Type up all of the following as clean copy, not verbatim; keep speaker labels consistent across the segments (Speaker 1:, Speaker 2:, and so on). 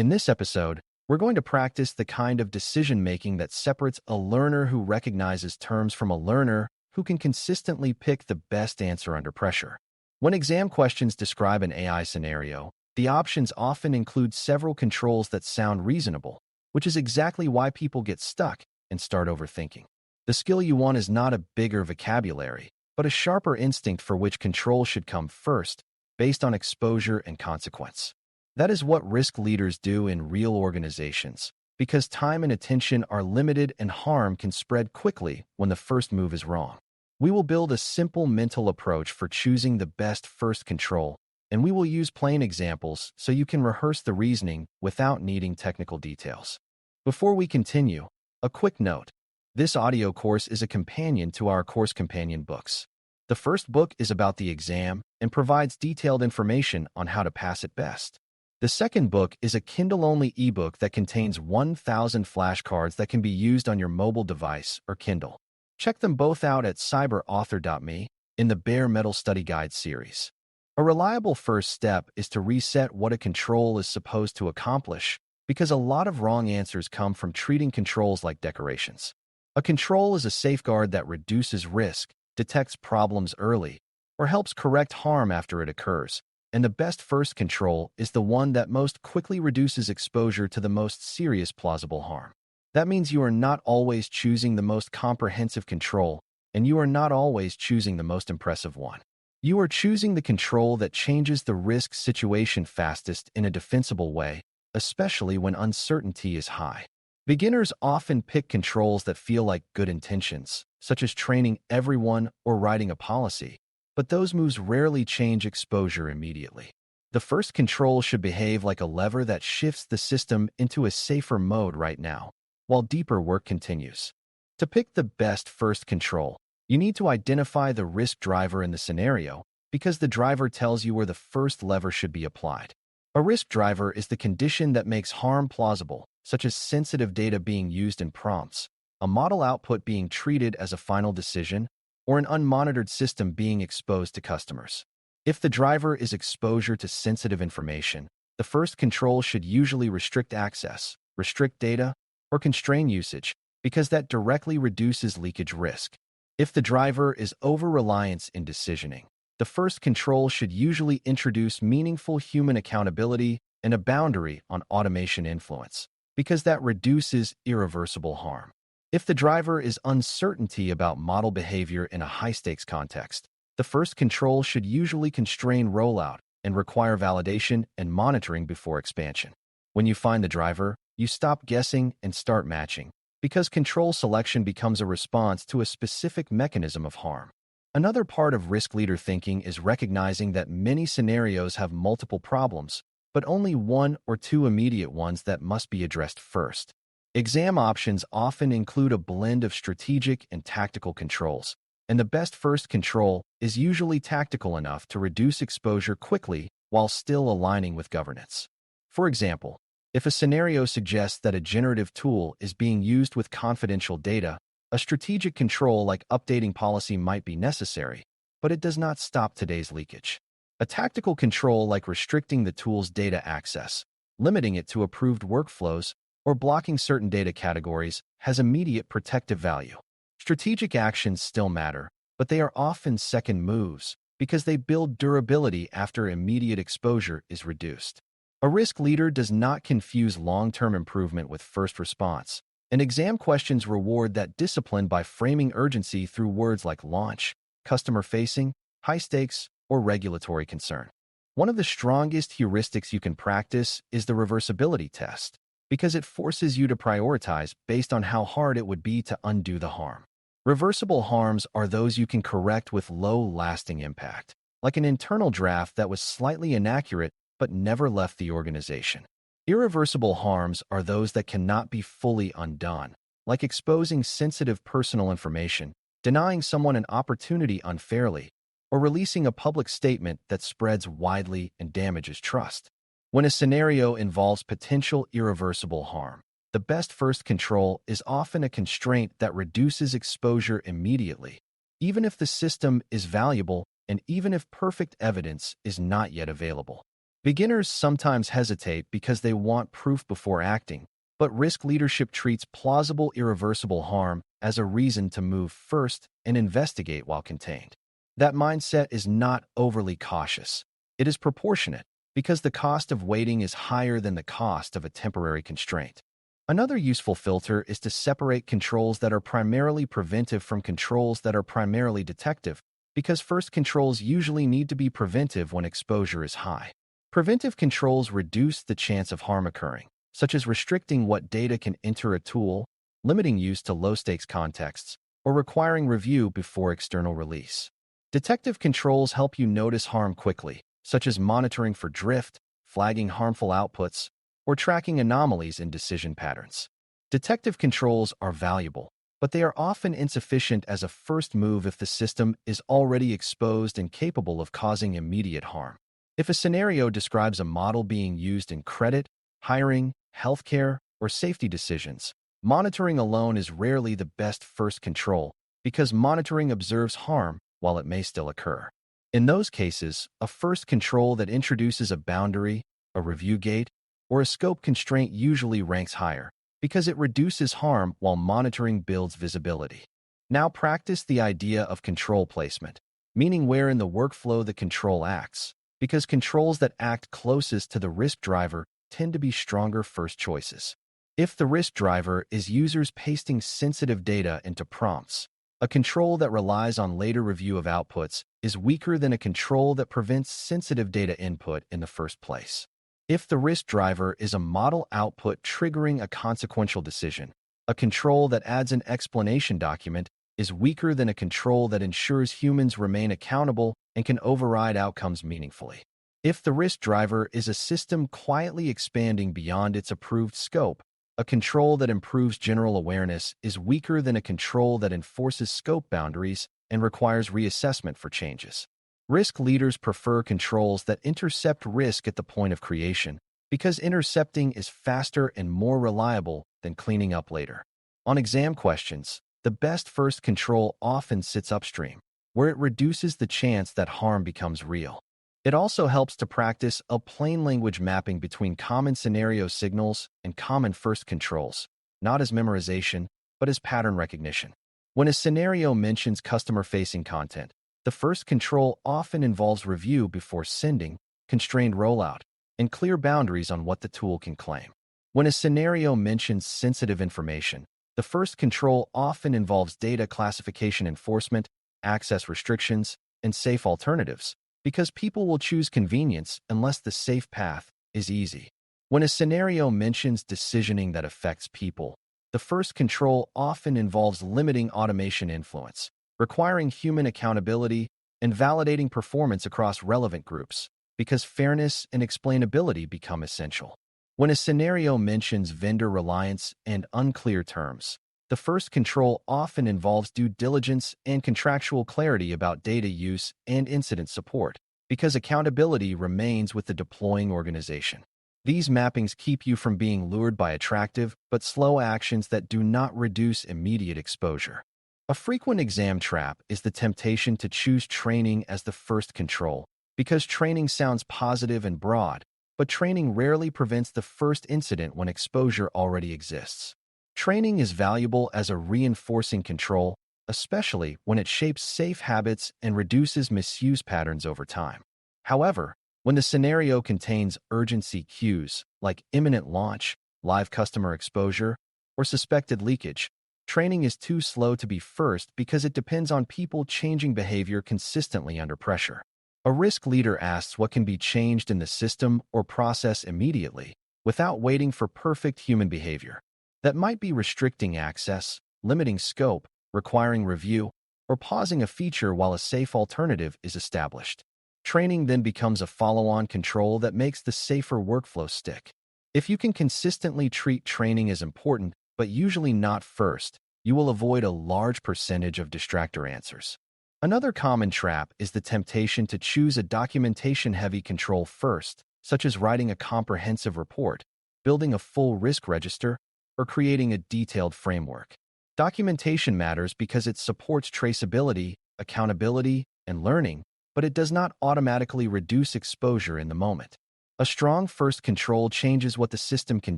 Speaker 1: In this episode, we're going to practice the kind of decision-making that separates a learner who recognizes terms from a learner who can consistently pick the best answer under pressure. When exam questions describe an AI scenario, the options often include several controls that sound reasonable, which is exactly why people get stuck and start overthinking. The skill you want is not a bigger vocabulary, but a sharper instinct for which control should come first, based on exposure and consequence. That is what risk leaders do in real organizations, because time and attention are limited and harm can spread quickly when the first move is wrong. We will build a simple mental approach for choosing the best first control, and we will use plain examples so you can rehearse the reasoning without needing technical details. Before we continue, a quick note. This audio course is a companion to our course companion books. The first book is about the exam and provides detailed information on how to pass it best. The second book is a Kindle-only ebook that contains 1,000 flashcards that can be used on your mobile device or Kindle. Check them both out at cyber.author.me in the Bare Metal Study Guide series. A reliable first step is to reset what a control is supposed to accomplish, because a lot of wrong answers come from treating controls like decorations. A control is a safeguard that reduces risk, detects problems early, or helps correct harm after it occurs. And the best first control is the one that most quickly reduces exposure to the most serious plausible harm. That means you are not always choosing the most comprehensive control, and you are not always choosing the most impressive one. You are choosing the control that changes the risk situation fastest in a defensible way, especially when uncertainty is high. Beginners often pick controls that feel like good intentions, such as training everyone or writing a policy. But those moves rarely change exposure immediately. The first control should behave like a lever that shifts the system into a safer mode right now, while deeper work continues. To pick the best first control, you need to identify the risk driver in the scenario, because the driver tells you where the first lever should be applied. A risk driver is the condition that makes harm plausible, such as sensitive data being used in prompts, a model output being treated as a final decision, or an unmonitored system being exposed to customers. If the driver is exposure to sensitive information, the first control should usually restrict access, restrict data, or constrain usage, because that directly reduces leakage risk. If the driver is over-reliance in decisioning, the first control should usually introduce meaningful human accountability and a boundary on automation influence, because that reduces irreversible harm. If the driver is uncertainty about model behavior in a high-stakes context, the first control should usually constrain rollout and require validation and monitoring before expansion. When you find the driver, you stop guessing and start matching, because control selection becomes a response to a specific mechanism of harm. Another part of risk leader thinking is recognizing that many scenarios have multiple problems, but only one or two immediate ones that must be addressed first. Exam options often include a blend of strategic and tactical controls, and the best first control is usually tactical enough to reduce exposure quickly while still aligning with governance. For example, if a scenario suggests that a generative tool is being used with confidential data, a strategic control like updating policy might be necessary, but it does not stop today's leakage. A tactical control like restricting the tool's data access, limiting it to approved workflows, or blocking certain data categories has immediate protective value. Strategic actions still matter, but they are often second moves because they build durability after immediate exposure is reduced. A risk leader does not confuse long-term improvement with first response, and exam questions reward that discipline by framing urgency through words like launch, customer-facing, high-stakes, or regulatory concern. One of the strongest heuristics you can practice is the reversibility test, because it forces you to prioritize based on how hard it would be to undo the harm. Reversible harms are those you can correct with low lasting impact, like an internal draft that was slightly inaccurate but never left the organization. Irreversible harms are those that cannot be fully undone, like exposing sensitive personal information, denying someone an opportunity unfairly, or releasing a public statement that spreads widely and damages trust. When a scenario involves potential irreversible harm, the best first control is often a constraint that reduces exposure immediately, even if the system is valuable and even if perfect evidence is not yet available. Beginners sometimes hesitate because they want proof before acting, but risk leadership treats plausible irreversible harm as a reason to move first and investigate while contained. That mindset is not overly cautious. It is proportionate because the cost of waiting is higher than the cost of a temporary constraint. Another useful filter is to separate controls that are primarily preventive from controls that are primarily detective, because first controls usually need to be preventive when exposure is high. Preventive controls reduce the chance of harm occurring, such as restricting what data can enter a tool, limiting use to low-stakes contexts, or requiring review before external release. Detective controls help you notice harm quickly, such as monitoring for drift, flagging harmful outputs, or tracking anomalies in decision patterns. Detective controls are valuable, but they are often insufficient as a first move if the system is already exposed and capable of causing immediate harm. If a scenario describes a model being used in credit, hiring, healthcare, or safety decisions, monitoring alone is rarely the best first control because monitoring observes harm while it may still occur. In those cases, a first control that introduces a boundary, a review gate, or a scope constraint usually ranks higher because it reduces harm while monitoring builds visibility. Now practice the idea of control placement, meaning where in the workflow the control acts, because controls that act closest to the risk driver tend to be stronger first choices. If the risk driver is users pasting sensitive data into prompts, a control that relies on later review of outputs is weaker than a control that prevents sensitive data input in the first place. If the risk driver is a model output triggering a consequential decision, a control that adds an explanation document is weaker than a control that ensures humans remain accountable and can override outcomes meaningfully. If the risk driver is a system quietly expanding beyond its approved scope, a control that improves general awareness is weaker than a control that enforces scope boundaries and requires reassessment for changes. Risk leaders prefer controls that intercept risk at the point of creation because intercepting is faster and more reliable than cleaning up later. On exam questions, the best first control often sits upstream, where it reduces the chance that harm becomes real. It also helps to practice a plain language mapping between common scenario signals and common first controls, not as memorization, but as pattern recognition. When a scenario mentions customer-facing content, the first control often involves review before sending, constrained rollout, and clear boundaries on what the tool can claim. When a scenario mentions sensitive information, the first control often involves data classification enforcement, access restrictions, and safe alternatives, because people will choose convenience unless the safe path is easy. When a scenario mentions decisioning that affects people, the first control often involves limiting automation influence, requiring human accountability, and validating performance across relevant groups, because fairness and explainability become essential. When a scenario mentions vendor reliance and unclear terms, the first control often involves due diligence and contractual clarity about data use and incident support, because accountability remains with the deploying organization. These mappings keep you from being lured by attractive but slow actions that do not reduce immediate exposure. A frequent exam trap is the temptation to choose training as the first control, because training sounds positive and broad, but training rarely prevents the first incident when exposure already exists. Training is valuable as a reinforcing control, especially when it shapes safe habits and reduces misuse patterns over time. However, when the scenario contains urgency cues like imminent launch, live customer exposure, or suspected leakage, training is too slow to be first because it depends on people changing behavior consistently under pressure. A risk leader asks what can be changed in the system or process immediately, without waiting for perfect human behavior. That might be restricting access, limiting scope, requiring review, or pausing a feature while a safe alternative is established. Training then becomes a follow-on control that makes the safer workflow stick. If you can consistently treat training as important, but usually not first, you will avoid a large percentage of distractor answers. Another common trap is the temptation to choose a documentation-heavy control first, such as writing a comprehensive report, building a full risk register, or creating a detailed framework. Documentation matters because it supports traceability, accountability, and learning, but it does not automatically reduce exposure in the moment. A strong first control changes what the system can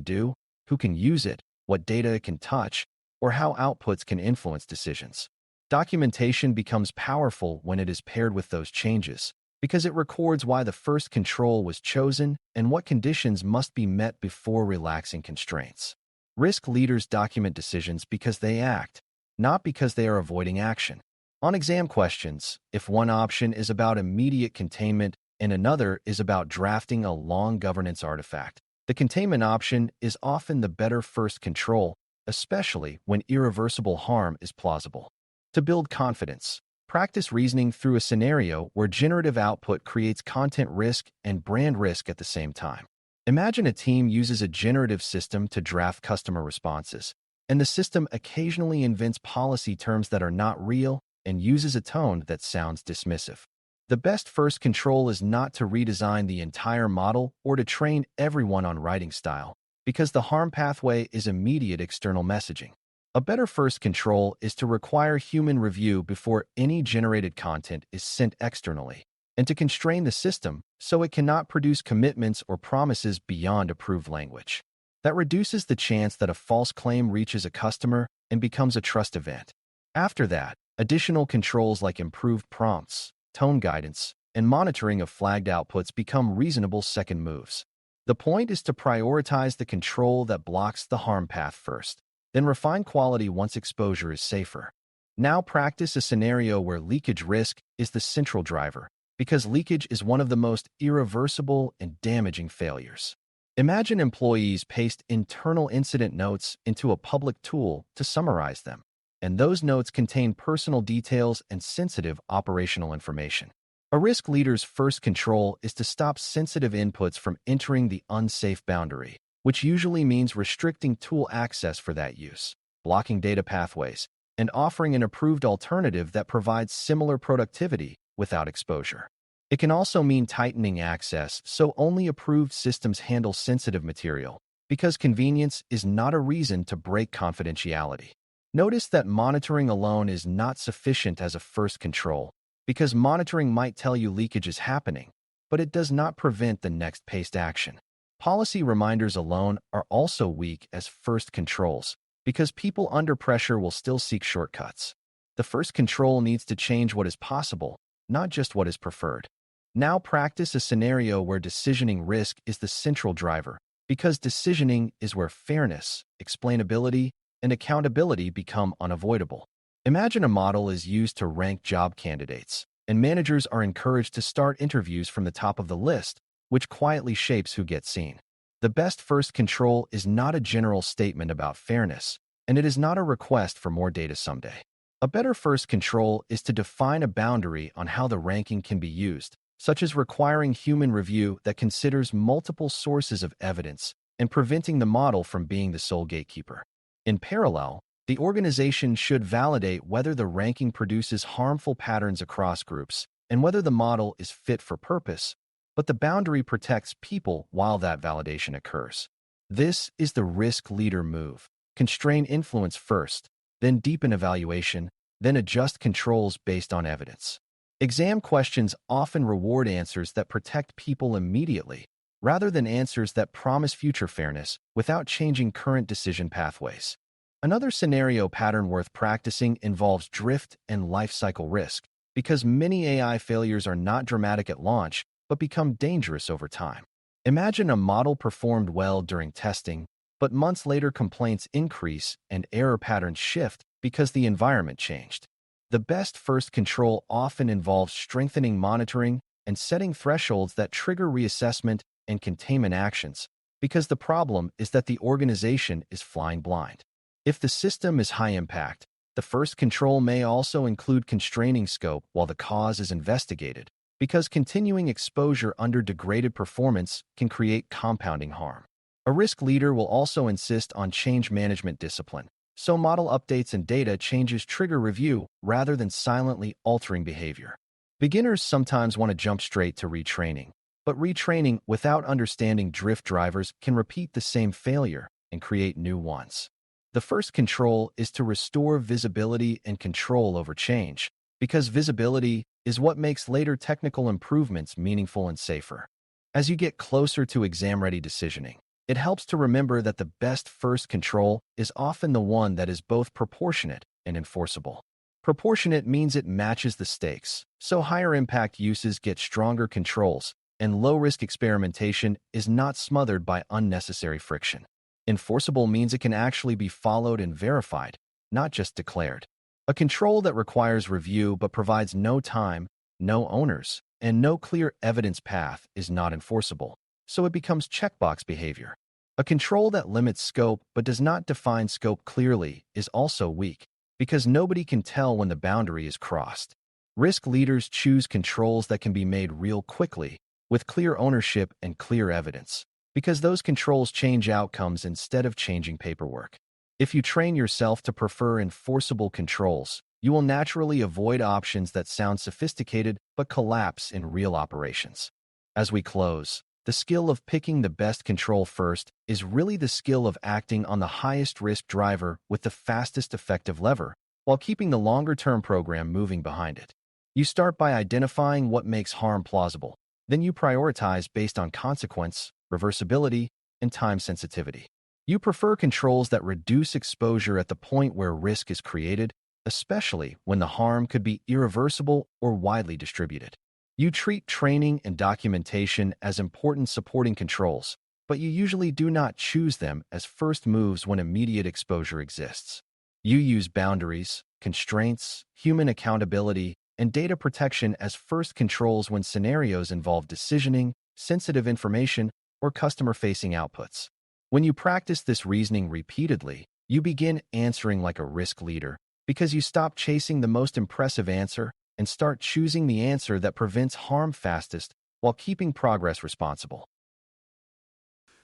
Speaker 1: do, who can use it, what data it can touch, or how outputs can influence decisions. Documentation becomes powerful when it is paired with those changes, because it records why the first control was chosen and what conditions must be met before relaxing constraints. Risk leaders document decisions because they act, not because they are avoiding action. On exam questions, if one option is about immediate containment and another is about drafting a long governance artifact, the containment option is often the better first control, especially when irreversible harm is plausible. To build confidence, practice reasoning through a scenario where generative output creates content risk and brand risk at the same time. Imagine a team uses a generative system to draft customer responses, and the system occasionally invents policy terms that are not real and uses a tone that sounds dismissive. The best first control is not to redesign the entire model or to train everyone on writing style, because the harm pathway is immediate external messaging. A better first control is to require human review before any generated content is sent externally, and to constrain the system so it cannot produce commitments or promises beyond approved language. That reduces the chance that a false claim reaches a customer and becomes a trust event. After that, additional controls like improved prompts, tone guidance, and monitoring of flagged outputs become reasonable second moves. The point is to prioritize the control that blocks the harm path first, then refine quality once exposure is safer. Now practice a scenario where leakage risk is the central driver, because leakage is one of the most irreversible and damaging failures. Imagine employees paste internal incident notes into a public tool to summarize them, and those notes contain personal details and sensitive operational information. A risk leader's first control is to stop sensitive inputs from entering the unsafe boundary, which usually means restricting tool access for that use, blocking data pathways, and offering an approved alternative that provides similar productivity without exposure. It can also mean tightening access so only approved systems handle sensitive material, because convenience is not a reason to break confidentiality. Notice that monitoring alone is not sufficient as a first control, because monitoring might tell you leakage is happening, but it does not prevent the next paced action. Policy reminders alone are also weak as first controls, because people under pressure will still seek shortcuts. The first control needs to change what is possible, not just what is preferred. Now practice a scenario where decisioning risk is the central driver, because decisioning is where fairness, explainability, and accountability become unavoidable. Imagine a model is used to rank job candidates, and managers are encouraged to start interviews from the top of the list, which quietly shapes who gets seen. The best first control is not a general statement about fairness, and it is not a request for more data someday. A better first control is to define a boundary on how the ranking can be used, such as requiring human review that considers multiple sources of evidence and preventing the model from being the sole gatekeeper. In parallel, the organization should validate whether the ranking produces harmful patterns across groups and whether the model is fit for purpose, but the boundary protects people while that validation occurs. This is the risk leader move. Constrain influence first, then deepen evaluation, then adjust controls based on evidence. Exam questions often reward answers that protect people immediately, rather than answers that promise future fairness without changing current decision pathways. Another scenario pattern worth practicing involves drift and lifecycle risk, because many AI failures are not dramatic at launch, but become dangerous over time. Imagine a model performed well during testing, but months later complaints increase and error patterns shift because the environment changed. The best first control often involves strengthening monitoring and setting thresholds that trigger reassessment and containment actions, because the problem is that the organization is flying blind. If the system is high impact, the first control may also include constraining scope while the cause is investigated, because continuing exposure under degraded performance can create compounding harm. A risk leader will also insist on change management discipline, so model updates and data changes trigger review rather than silently altering behavior. Beginners sometimes want to jump straight to retraining, but retraining without understanding drift drivers can repeat the same failure and create new ones. The first control is to restore visibility and control over change, because visibility is what makes later technical improvements meaningful and safer. As you get closer to exam-ready decisioning, it helps to remember that the best first control is often the one that is both proportionate and enforceable. Proportionate means it matches the stakes, so higher impact uses get stronger controls, and low-risk experimentation is not smothered by unnecessary friction. Enforceable means it can actually be followed and verified, not just declared. A control that requires review but provides no time, no owners, and no clear evidence path is not enforceable, so it becomes checkbox behavior. A control that limits scope but does not define scope clearly is also weak, because nobody can tell when the boundary is crossed. Risk leaders choose controls that can be made real quickly, with clear ownership and clear evidence, because those controls change outcomes instead of changing paperwork. If you train yourself to prefer enforceable controls, you will naturally avoid options that sound sophisticated but collapse in real operations. As we close, the skill of picking the best control first is really the skill of acting on the highest risk driver with the fastest effective lever, while keeping the longer-term program moving behind it. You start by identifying what makes harm plausible. Then you prioritize based on consequence, reversibility, and time sensitivity. You prefer controls that reduce exposure at the point where risk is created, especially when the harm could be irreversible or widely distributed. You treat training and documentation as important supporting controls, but you usually do not choose them as first moves when immediate exposure exists. You use boundaries, constraints, human accountability, and data protection as first controls when scenarios involve decisioning, sensitive information, or customer-facing outputs. When you practice this reasoning repeatedly, you begin answering like a risk leader because you stop chasing the most impressive answer and start choosing the answer that prevents harm fastest while keeping progress responsible.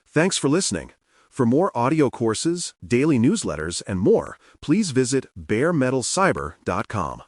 Speaker 2: Thanks for listening. For more audio courses, daily newsletters, and more, please visit BareMetalCyber.com.